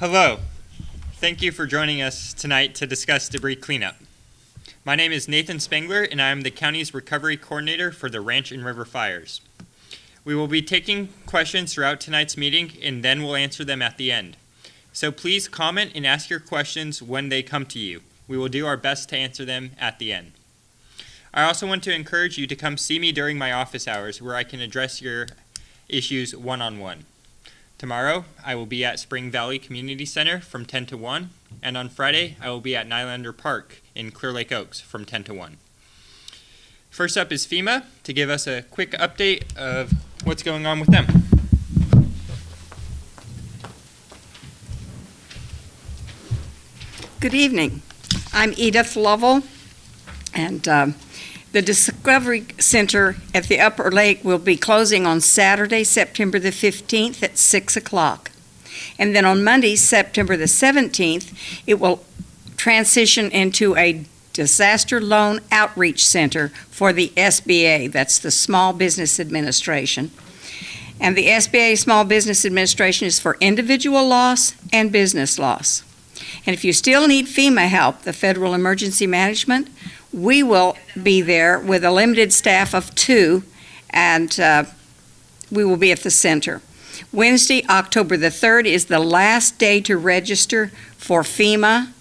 Hello. Thank you for joining us tonight to discuss debris cleanup. My name is Nathan Spangler, and I am the county's recovery coordinator for the Ranch and River fires. We will be taking questions throughout tonight's meeting, and then we'll answer them at the end. So please comment and ask your questions when they come to you. We will do our best to answer them at the end. I also want to encourage you to come see me during my office hours, where I can address your issues one-on-one. Tomorrow, I will be at Spring Valley Community Center from 10 to 1, and on Friday, I will be at Nylander Park in Clear Lake Oaks from 10 to 1. First up is FEMA to give us a quick update of what's going on with them. Good evening. I'm Edith Lovell, and the Discovery Center at the Upper Lake will be closing on Saturday, September the 15th at 6 o'clock. And then on Monday, September the 17th, it will transition into a disaster loan outreach center for the SBA. That's the Small Business Administration. And the SBA Small Business Administration is for individual loss and business loss. And if you still need FEMA help, the Federal Emergency Management, we will be there with a limited staff of 2, and we will be at the center. Wednesday, October the 3rd is the last day to register for FEMA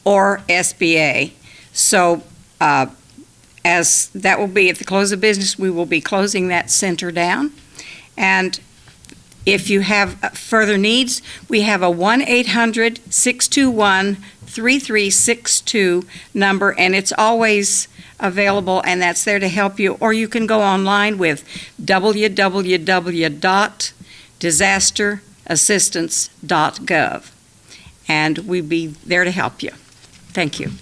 or SBA. So as that will be at the close of business, we will be closing that center down. And if you have further needs, we have a 1-800-621-3362 number, and it's always available, and that's there to help you. Or you can go online with www.disasterassistance.gov, and we'll be there to help you. Thank you.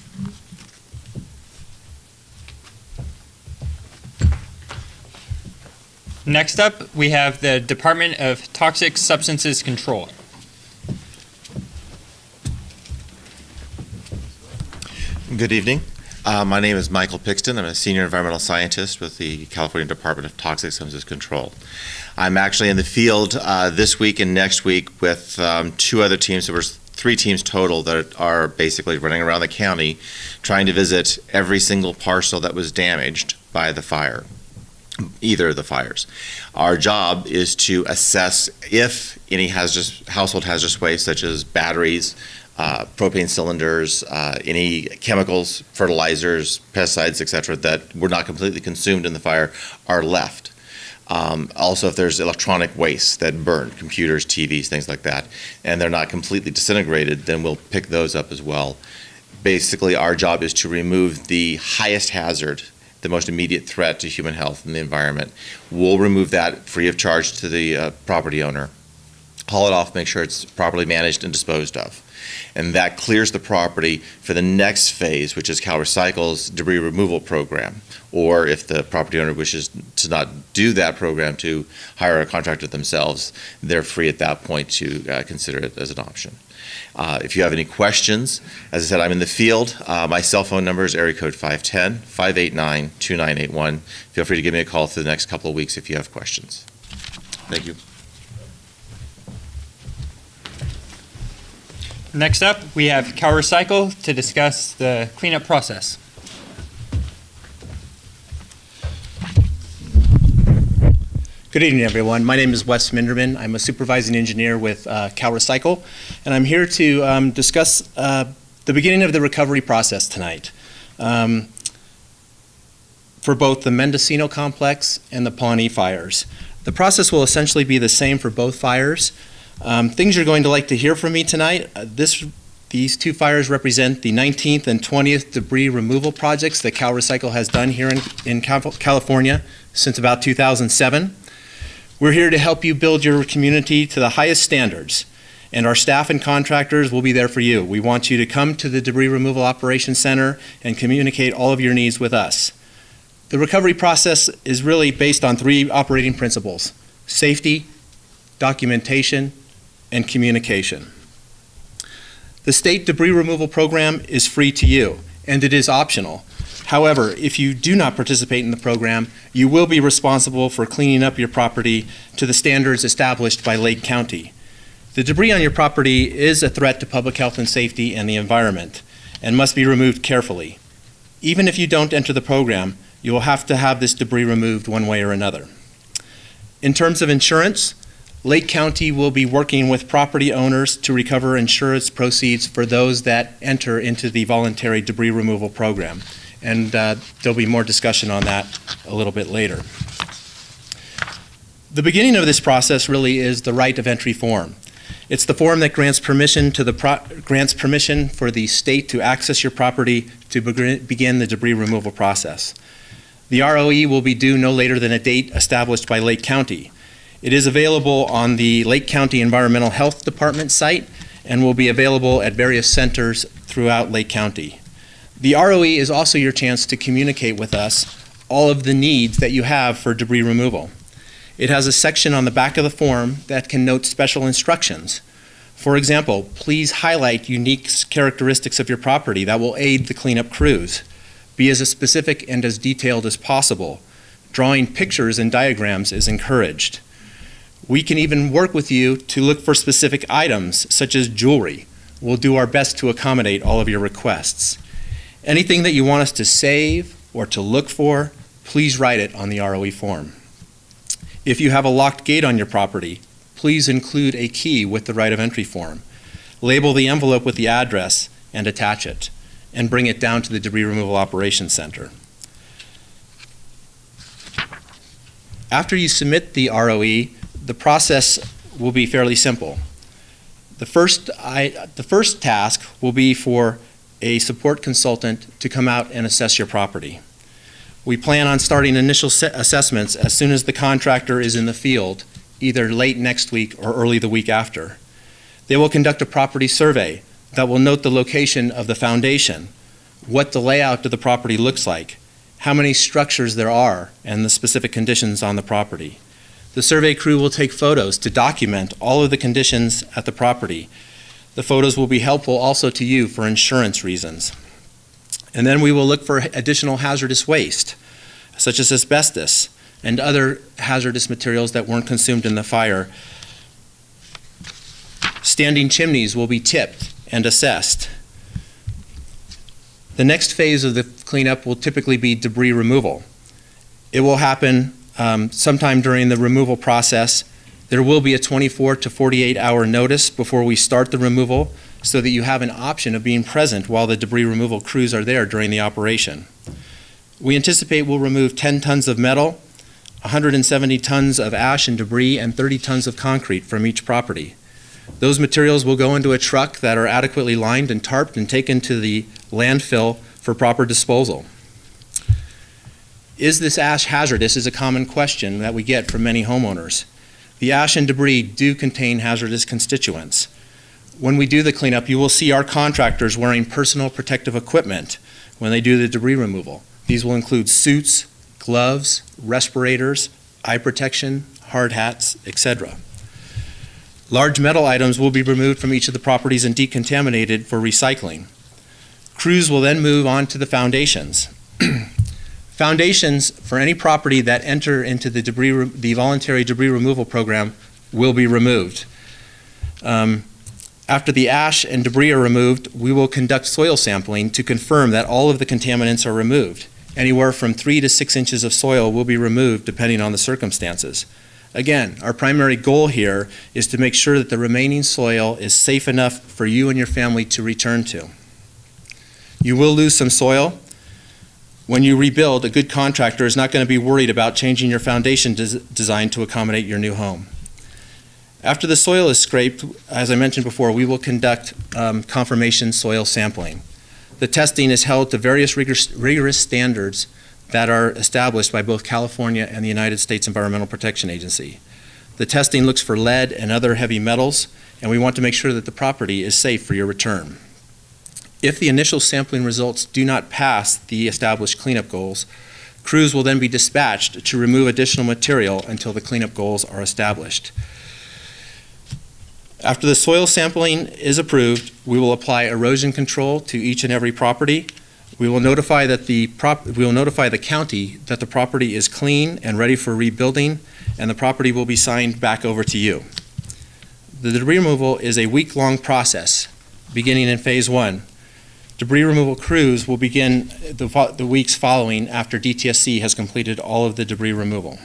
Next up, we have the Department of Toxic Substances Control. Good evening. My name is Michael Pixton. I'm a senior environmental scientist with the California Department of Toxic Substances Control. I'm actually in the field this week and next week with 2 other teams. There were 3 teams total that are basically running around the county trying to visit every single parcel that was damaged by the fire. Either of the fires. Our job is to assess if any household hazardous waste, such as batteries, propane cylinders, any chemicals, fertilizers, pesticides, etc., that were not completely consumed in the fire, are left. Also, if there's electronic waste that burned, computers, TVs, things like that, and they're not completely disintegrated, then we'll pick those up as well. Basically, our job is to remove the highest hazard, the most immediate threat to human health and the environment. We'll remove that free of charge to the property owner, haul it off, make sure it's properly managed and disposed of. And that clears the property for the next phase, which is Calrecycle's debris removal program. Or if the property owner wishes to not do that program, to hire a contractor themselves, they're free at that point to consider it as an option. If you have any questions, as I said, I'm in the field. My cell phone number is area code 510-589-2981. Feel free to give me a call through the next couple of weeks if you have questions. Thank you. Next up, we have Calrecycle to discuss the cleanup process. Good evening, everyone. My name is Wes Minderman. I'm a supervising engineer with Calrecycle, and I'm here to discuss the beginning of the recovery process tonight for both the Mendocino complex and the Pawnee fires. The process will essentially be the same for both fires. Things you're going to like to hear from me tonight, these 2 fires represent the 19th and 20th debris removal projects that Calrecycle has done here in California since about 2007. We're here to help you build your community to the highest standards, and our staff and contractors will be there for you. We want you to come to the Debris Removal Operations Center and communicate all of your needs with us. The recovery process is really based on 3 operating principles: safety, documentation, and communication. The state debris removal program is free to you, and it is optional. However, if you do not participate in the program, you will be responsible for cleaning up your property to the standards established by Lake County. The debris on your property is a threat to public health and safety and the environment and must be removed carefully. Even if you don't enter the program, you will have to have this debris removed one way or another. In terms of insurance, Lake County will be working with property owners to recover insurance proceeds for those that enter into the voluntary debris removal program. And there'll be more discussion on that a little bit later. The beginning of this process really is the right of entry form. It's the form that grants permission for the state to access your property to begin the debris removal process. The ROE will be due no later than a date established by Lake County. It is available on the Lake County Environmental Health Department site and will be available at various centers throughout Lake County. The ROE is also your chance to communicate with us all of the needs that you have for debris removal. It has a section on the back of the form that can note special instructions. For example, please highlight unique characteristics of your property that will aid the cleanup crews. Be as specific and as detailed as possible. Drawing pictures and diagrams is encouraged. We can even work with you to look for specific items, such as jewelry. We'll do our best to accommodate all of your requests. Anything that you want us to save or to look for, please write it on the ROE form. If you have a locked gate on your property, please include a key with the right of entry form. Label the envelope with the address and attach it, and bring it down to the Debris Removal Operations Center. After you submit the ROE, the process will be fairly simple. The first task will be for a support consultant to come out and assess your property. We plan on starting initial assessments as soon as the contractor is in the field, either late next week or early the week after. They will conduct a property survey that will note the location of the foundation, what the layout of the property looks like, how many structures there are, and the specific conditions on the property. The survey crew will take photos to document all of the conditions at the property. The photos will be helpful also to you for insurance reasons. And then we will look for additional hazardous waste, such as asbestos and other hazardous materials that weren't consumed in the fire. Standing chimneys will be tipped and assessed. The next phase of the cleanup will typically be debris removal. It will happen sometime during the removal process. There will be a 24 to 48 hour notice before we start the removal so that you have an option of being present while the debris removal crews are there during the operation. We anticipate we'll remove 10 tons of metal, 170 tons of ash and debris, and 30 tons of concrete from each property. Those materials will go into a truck that are adequately lined and tarped and taken to the landfill for proper disposal. Is this ash hazardous is a common question that we get from many homeowners. The ash and debris do contain hazardous constituents. When we do the cleanup, you will see our contractors wearing personal protective equipment when they do the debris removal. These will include suits, gloves, respirators, eye protection, hard hats, etc. Large metal items will be removed from each of the properties and decontaminated for recycling. Crews will then move on to the foundations. Foundations for any property that enter into the voluntary debris removal program will be removed. After the ash and debris are removed, we will conduct soil sampling to confirm that all of the contaminants are removed. Anywhere from 3 to 6 inches of soil will be removed depending on the circumstances. Again, our primary goal here is to make sure that the remaining soil is safe enough for you and your family to return to. You will lose some soil. When you rebuild, a good contractor is not going to be worried about changing your foundation design to accommodate your new home. After the soil is scraped, as I mentioned before, we will conduct confirmation soil sampling. The testing is held to various rigorous standards that are established by both California and the United States Environmental Protection Agency. The testing looks for lead and other heavy metals, and we want to make sure that the property is safe for your return. If the initial sampling results do not pass the established cleanup goals, crews will then be dispatched to remove additional material until the cleanup goals are established. After the soil sampling is approved, we will apply erosion control to each and every property. We will notify the county that the property is clean and ready for rebuilding, and the property will be signed back over to you. The debris removal is a week-long process, beginning in Phase 1. Debris removal crews will begin the weeks following after DTSC has completed all of the debris removal.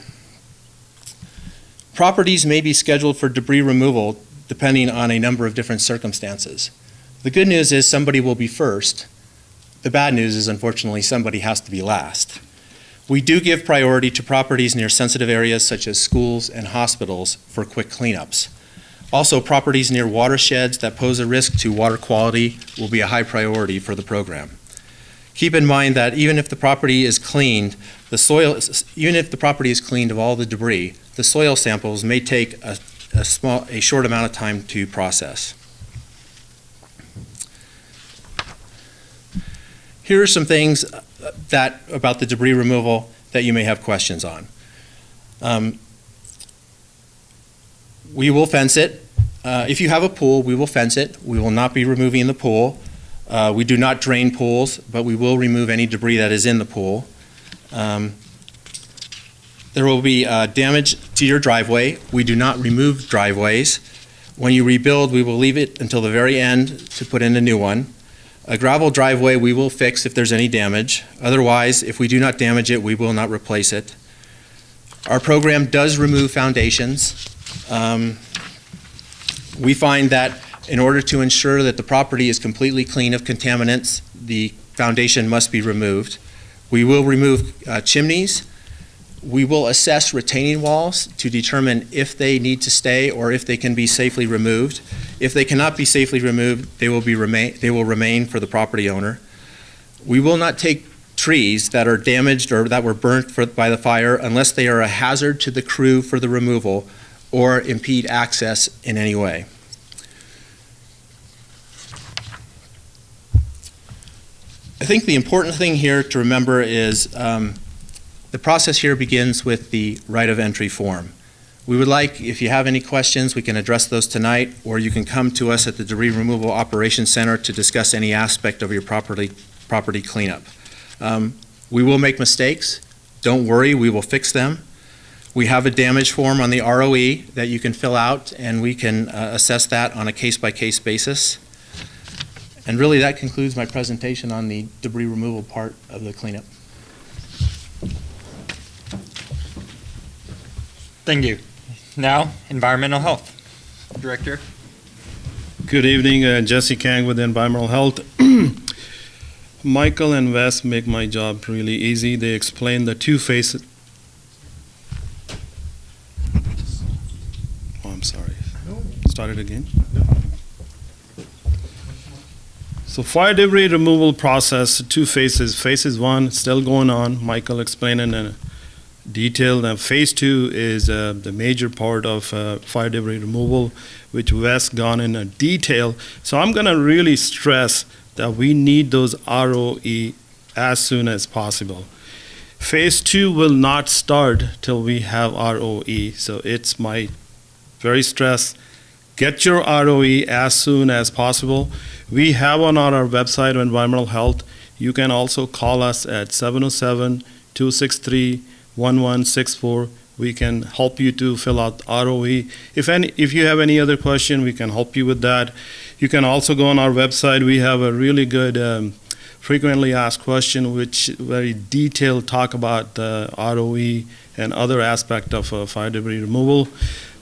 Properties may be scheduled for debris removal depending on a number of different circumstances. The good news is somebody will be first. The bad news is, unfortunately, somebody has to be last. We do give priority to properties near sensitive areas such as schools and hospitals for quick cleanups. Also, properties near watersheds that pose a risk to water quality will be a high priority for the program. Keep in mind that even if the property is cleaned, even if the property is cleaned of all the debris, the soil samples may take a short amount of time to process. Here are some things about the debris removal that you may have questions on. We will fence it. If you have a pool, we will fence it. We will not be removing the pool. We do not drain pools, but we will remove any debris that is in the pool. There will be damage to your driveway. We do not remove driveways. When you rebuild, we will leave it until the very end to put in a new one. A gravel driveway we will fix if there's any damage. Otherwise, if we do not damage it, we will not replace it. Our program does remove foundations. We find that in order to ensure that the property is completely clean of contaminants, the foundation must be removed. We will remove chimneys. We will assess retaining walls to determine if they need to stay or if they can be safely removed. If they cannot be safely removed, they will remain for the property owner. We will not take trees that are damaged or that were burnt by the fire unless they are a hazard to the crew for the removal or impede access in any way. I think the important thing here to remember is the process here begins with the right of entry form. We would like, if you have any questions, we can address those tonight, or you can come to us at the Debris Removal Operations Center to discuss any aspect of your property cleanup. We will make mistakes. Don't worry, we will fix them. We have a damage form on the ROE that you can fill out, and we can assess that on a case-by-case basis. And really, that concludes my presentation on the debris removal part of the cleanup. Thank you. Now, Environmental Health. Director. Good evening, Jesse Kang with Environmental Health. Michael and Wes make my job really easy. They explain the two phases. Oh, I'm sorry. Start it again. So fire debris removal process, two phases. Phase 1 still going on. Michael explained in detail. And phase 2 is the major part of fire debris removal, which Wes gone in detail. So I'm going to really stress that we need those ROE as soon as possible. Phase 2 will not start till we have ROE. So it's my very stress. Get your ROE as soon as possible. We have on our website of Environmental Health. You can also call us at 707-263-1164. We can help you to fill out ROE. If you have any other question, we can help you with that. You can also go on our website. We have a really good frequently asked question, which very detailed talk about ROE and other aspect of fire debris removal.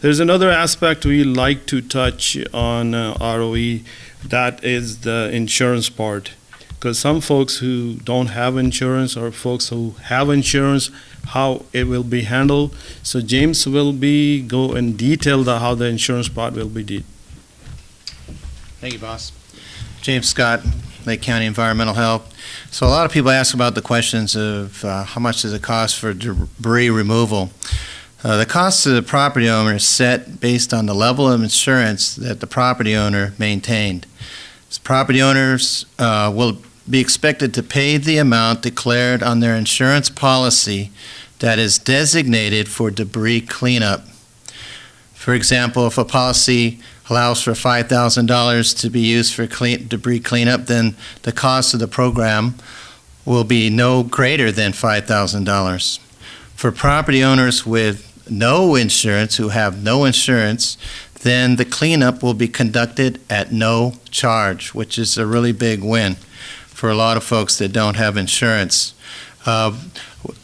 There's another aspect we like to touch on ROE, that is the insurance part. Because some folks who don't have insurance or folks who have insurance, how it will be handled. So James will go in detail how the insurance part will be did. Thank you, boss. James Scott, Lake County Environmental Health. So a lot of people ask about the questions of how much does it cost for debris removal. The cost to the property owner is set based on the level of insurance that the property owner maintained. So property owners will be expected to pay the amount declared on their insurance policy that is designated for debris cleanup. For example, if a policy allows for $5,000 to be used for debris cleanup, then the cost of the program will be no greater than $5,000. For property owners with no insurance, who have no insurance, then the cleanup will be conducted at no charge, which is a really big win for a lot of folks that don't have insurance. I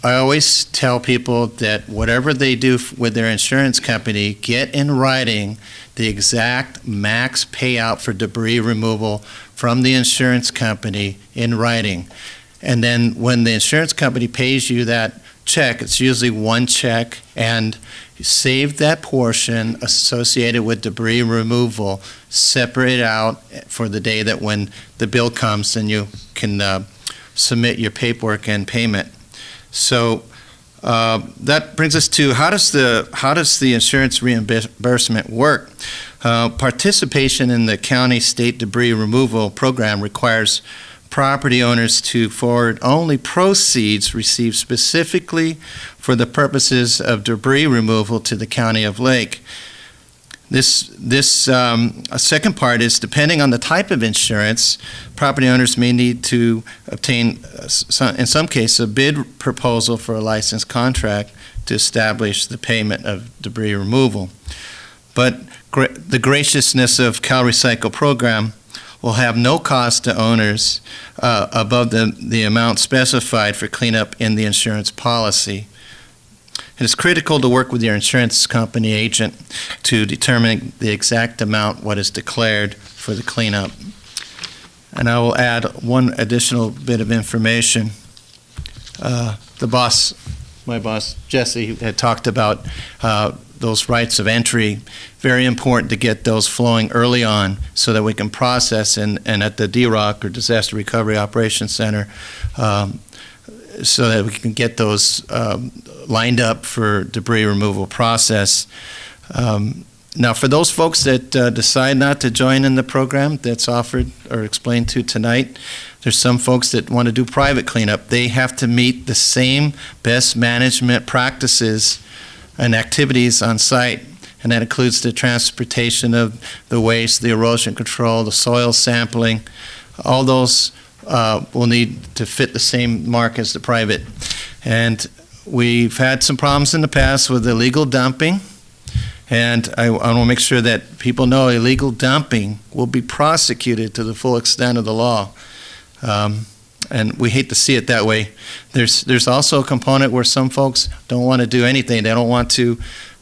always tell people that whatever they do with their insurance company, get in writing the exact max payout for debris removal from the insurance company in writing. And then when the insurance company pays you that check, it's usually one check, and you save that portion associated with debris removal, separate it out for the day that when the bill comes and you can submit your paperwork and payment. So that brings us to how does the insurance reimbursement work? Participation in the county state debris removal program requires property owners to forward only proceeds received specifically for the purposes of debris removal to the County of Lake. This second part is, depending on the type of insurance, property owners may need to obtain, in some cases, a bid proposal for a licensed contract to establish the payment of debris removal. But the graciousness of Calrecycle program will have no cost to owners above the amount specified for cleanup in the insurance policy. It is critical to work with your insurance company agent to determine the exact amount what is declared for the cleanup. And I will add one additional bit of information. My boss, Jesse, had talked about those rights of entry. Very important to get those flowing early on so that we can process and at the DROC, or Disaster Recovery Operations Center, so that we can get those lined up for debris removal process. Now, for those folks that decide not to join in the program that's offered or explained to tonight, there's some folks that want to do private cleanup. They have to meet the same best management practices and activities on site, and that includes the transportation of the waste, the erosion control, the soil sampling. All those will need to fit the same mark as the private. And we've had some problems in the past with illegal dumping, and I want to make sure that people know illegal dumping will be prosecuted to the full extent of the law. And we hate to see it that way. There's also a component where some folks don't want to do anything. They don't want to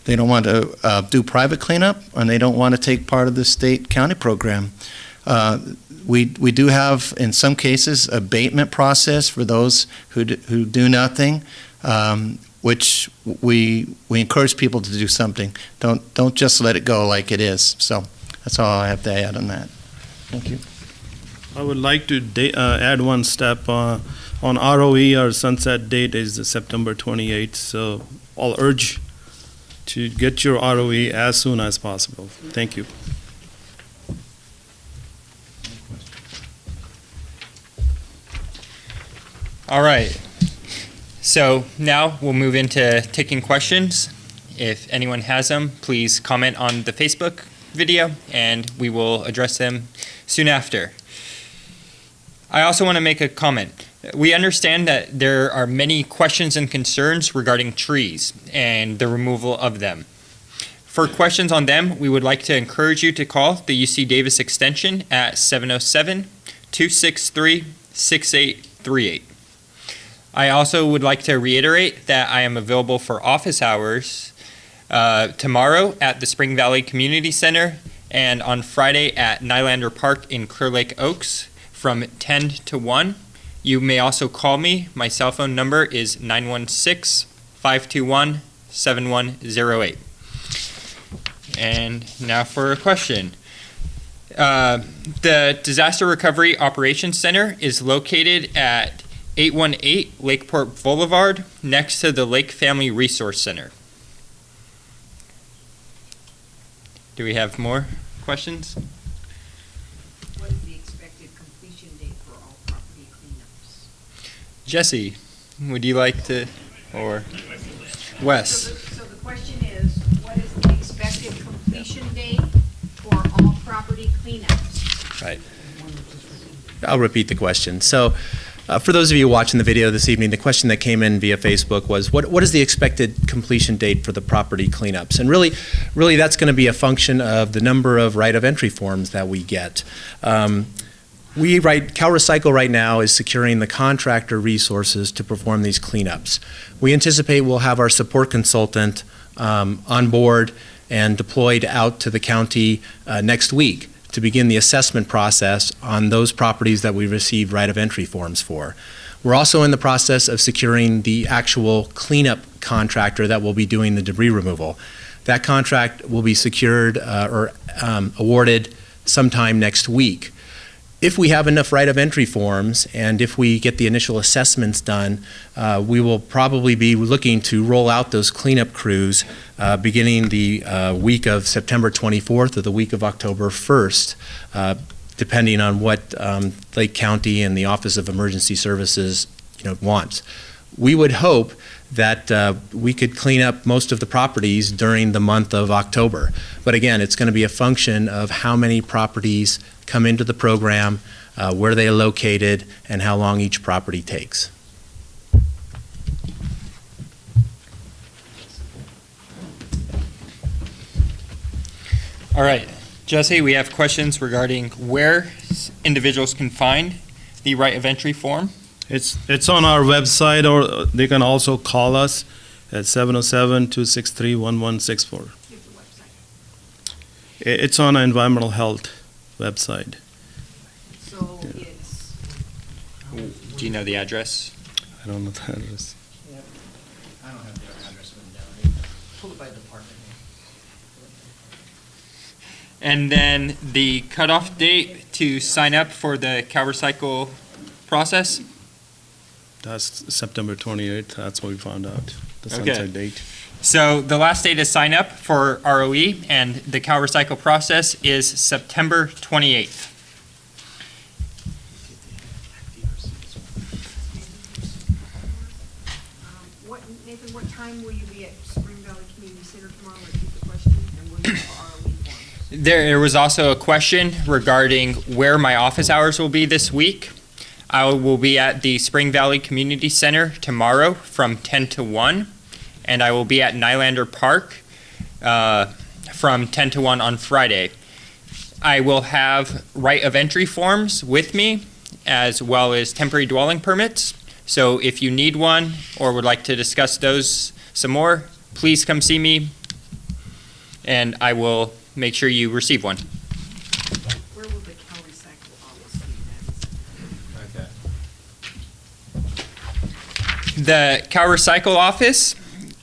do private cleanup, and they don't want to take part of the state county program. We do have, in some cases, abatement process for those who do nothing, which we encourage people to do something. Don't just let it go like it is. So that's all I have to add on that. Thank you. I would like to add one step on ROE. Our sunset date is September 28th, so I'll urge to get your ROE as soon as possible. Thank you. All right. So now we'll move into taking questions. If anyone has them, please comment on the Facebook video, and we will address them soon after. I also want to make a comment. We understand that there are many questions and concerns regarding trees and the removal of them. For questions on them, we would like to encourage you to call the UC Davis extension at 707-263-6838. I also would like to reiterate that I am available for office hours tomorrow at the Spring Valley Community Center and on Friday at Nylander Park in Clear Lake Oaks from 10 to 1. You may also call me. My cell phone number is 916-521-7108. And now for a question. The Disaster Recovery Operations Center is located at 818 Lakeport Blvd, next to the Lake Family Resource Center. Do we have more questions? What is the expected completion date for all property cleanups? Jesse, would you like to, or Wes? So the question is, what is the expected completion date for all property cleanups? Right. I'll repeat the question. So For those of you watching the video this evening, the question that came in via Facebook was, what is the expected completion date for the property cleanups? And really that's going to be a function of the number of right of entry forms that we get. Calrecycle right now is securing the contractor resources to perform these cleanups. We anticipate we'll have our support consultant on board and deployed out to the county next week to begin the assessment process on those properties that we received right of entry forms for. We're also in the process of securing the actual cleanup contractor that will be doing the debris removal. That contract will be secured or awarded sometime next week. If we have enough right of entry forms and if we get the initial assessments done, we will probably be looking to roll out those cleanup crews beginning the week of September 24th or the week of October 1st, depending on what Lake County and the Office of Emergency Services wants. We would hope that we could clean up most of the properties during the month of October. But again, it's going to be a function of how many properties come into the program, where they are located, and how long each property takes. All right, Jesse, we have questions regarding where individuals can find the right of entry form. It's on our website, or they can also call us at 707-263-1164. It's on our environmental health website. So it's... Do you know the address? I don't know the address. I don't have their address written down. Pull it by department. And then the cutoff date to sign up for the Calrecycle process? That's September 28th. That's what we found out. The Okay. sunset date. So the last day to sign up for ROE and the Calrecycle process is September 28th. Nathan, what time will you be at Spring Valley Community Center tomorrow? Repeat the question, and will you have ROE forms? There was also a question regarding where my office hours will be this week. I will be at the Spring Valley Community Center tomorrow from 10 to 1, and I will be at Nylander Park from 10 to 1 on Friday. I will have right of entry forms with me, as well as temporary dwelling permits. So if you need one or would like to discuss those some more, please come see me, and I will make sure you receive one. Where will the Calrecycle Office be then? The Calrecycle Office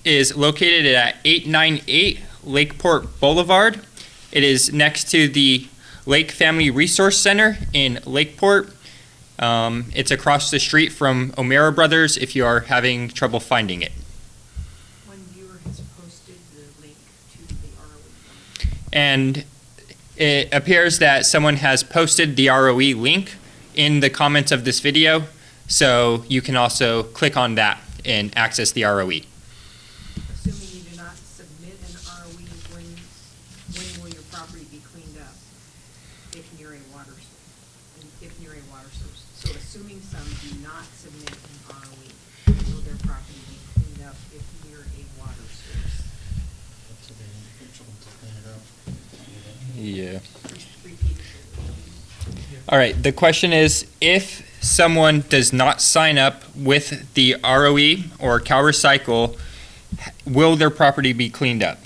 is located at 898 Lakeport Blvd. It is next to the Lake Family Resource Center in Lakeport. It's across the street from O'Mara Brothers if you are having trouble finding it. One viewer has posted the link to the ROE form. And it appears that someone has posted the ROE link in the comments of this video, so you can also click on that and access the ROE. Assuming you do not submit an ROE, when will your property be cleaned up? If near a water source. So assuming some do not submit an ROE, will their property be cleaned up if near a water source? Yeah. Repeat it. All right, the question is, if someone does not sign up with the ROE or Calrecycle, will their property be cleaned up?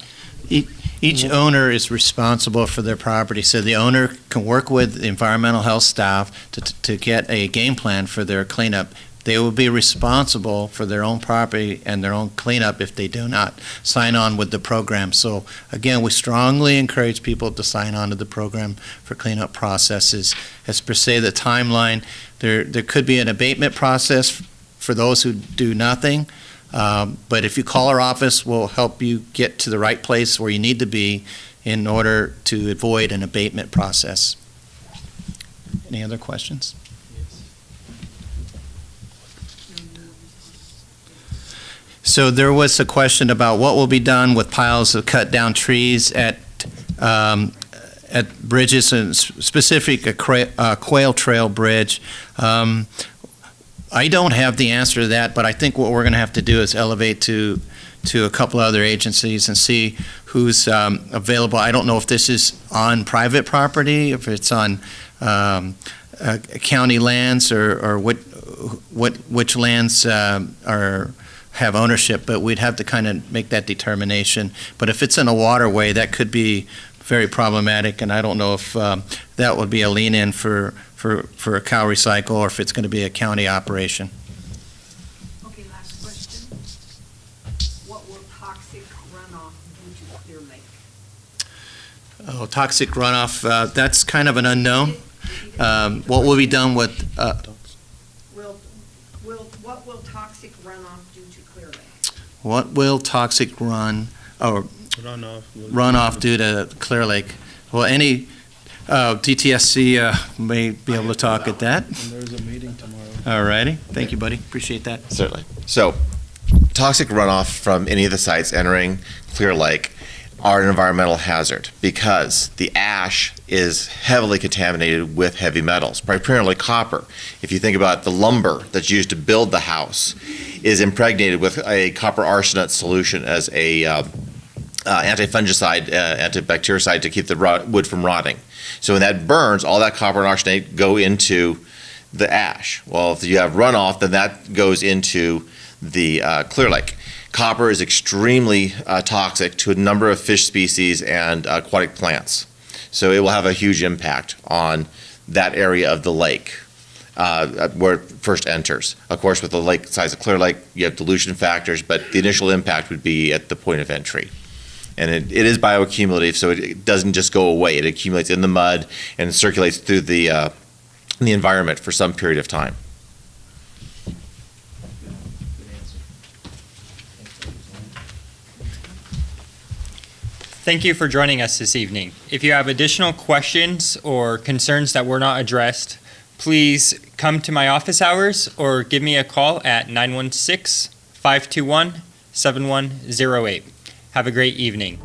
Each owner is responsible for their property, so the owner can work with the environmental health staff to get a game plan for their cleanup. They will be responsible for their own property and their own cleanup if they do not sign on with the program. So again, we strongly encourage people to sign on to the program for cleanup processes. As per se, the timeline, there could be an abatement process for those who do nothing. But if you call our office, we'll help you get to the right place where you need to be in order to avoid an abatement process. Any other questions? So there was a question about what will be done with piles of cut down trees at bridges, and specific a Quail Trail Bridge. I don't have the answer to that, but I think what we're going to have to do is elevate to a couple other agencies and see who's available. I don't know if this is on private property, if it's on county lands, or which lands have ownership, but we'd have to kind of make that determination. But if it's in a waterway, that could be very problematic, and I don't know if that would be a lean-in for a Calrecycle, or if it's going to be a county operation. Okay, last question. What will toxic runoff do to Clear Lake? Oh, toxic runoff, that's kind of an unknown. What will be done with, What will toxic runoff do to Clear Lake? what will toxic runoff do to Clear Lake? Well, any DTSC may be able to talk at that. And there's a meeting tomorrow. All righty. Thank you, buddy. Appreciate that. Certainly. So, toxic runoff from any of the sites entering Clear Lake are an environmental hazard because the ash is heavily contaminated with heavy metals, primarily copper. If you think about the lumber that's used to build the house is impregnated with a copper arsenate solution as a anti-fungicide, antibactericide to keep the wood from rotting. So when that burns, all that copper and arsenate go into the ash. Well, if you have runoff, then that goes into the Clear Lake. Copper is extremely toxic to a number of fish species and aquatic plants. So it will have a huge impact on that area of the lake where it first enters. Of course, with the lake size of Clear Lake, you have dilution factors, but the initial impact would be at the point of entry. And it is bioaccumulative, so it doesn't just go away. It accumulates in the mud and circulates through the environment for some period of time. Thank you for joining us this evening. If you have additional questions or concerns that were not addressed, please come to my office hours or give me a call at 916-521-7108. Have a great evening.